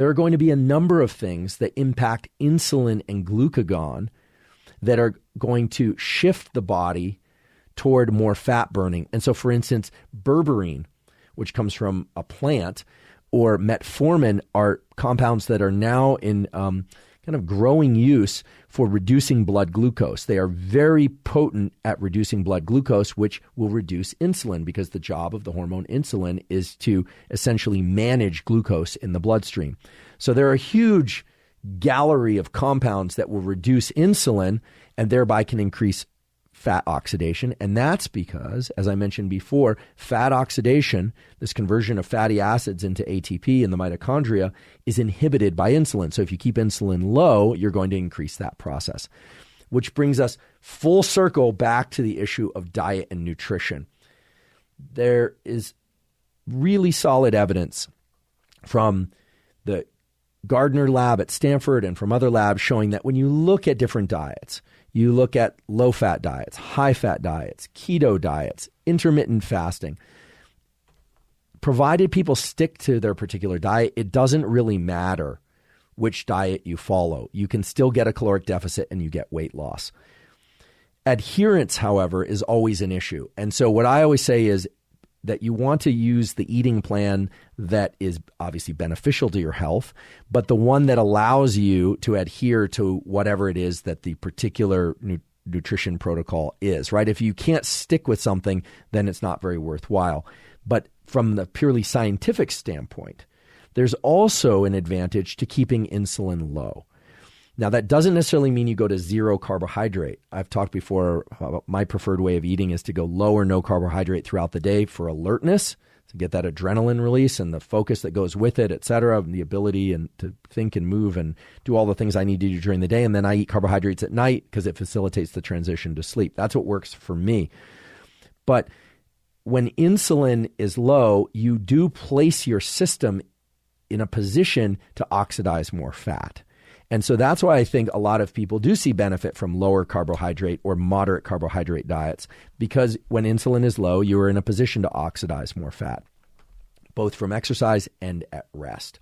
there are going to be a number of things that impact insulin and glucagon that are going to shift the body toward more fat burning. And so, for instance, berberine, which comes from a plant, or metformin are compounds that are now in kind of growing use for reducing blood glucose. They are very potent at reducing blood glucose, which will reduce insulin, because the job of the hormone insulin is to essentially manage glucose in the bloodstream. So there are a huge gallery of compounds that will reduce insulin and thereby can increase fat oxidation. And that's because, as I mentioned before, fat oxidation, this conversion of fatty acids into ATP in the mitochondria, is inhibited by insulin. So if you keep insulin low, you're going to increase that process, which brings us full circle back to the issue of diet and nutrition. There is really solid evidence from the Gardner lab at Stanford and from other labs showing that when you look at different diets, you look at low-fat diets, high-fat diets, keto diets, intermittent fasting. Provided people stick to their particular diet, it doesn't really matter which diet you follow. You can still get a caloric deficit and you get weight loss. Adherence, however, is always an issue. And so what I always say is that you want to use the eating plan that is obviously beneficial to your health, but the one that allows you to adhere to whatever it is that the particular nutrition protocol is, right? If you can't stick with something, then it's not very worthwhile. But from the purely scientific standpoint, there's also an advantage to keeping insulin low. Now, that doesn't necessarily mean you go to zero carbohydrate. I've talked before about my preferred way of eating is to go low or no carbohydrate throughout the day for alertness, to get that adrenaline release and the focus that goes with it, et cetera, and the ability and to think and move and do all the things I need to do during the day. And then I eat carbohydrates at night because it facilitates the transition to sleep. That's what works for me. But when insulin is low, you do place your system in a position to oxidize more fat. And so that's why I think a lot of people do see benefit from lower carbohydrate or moderate carbohydrate diets, because when insulin is low, you are in a position to oxidize more fat, both from exercise and at rest.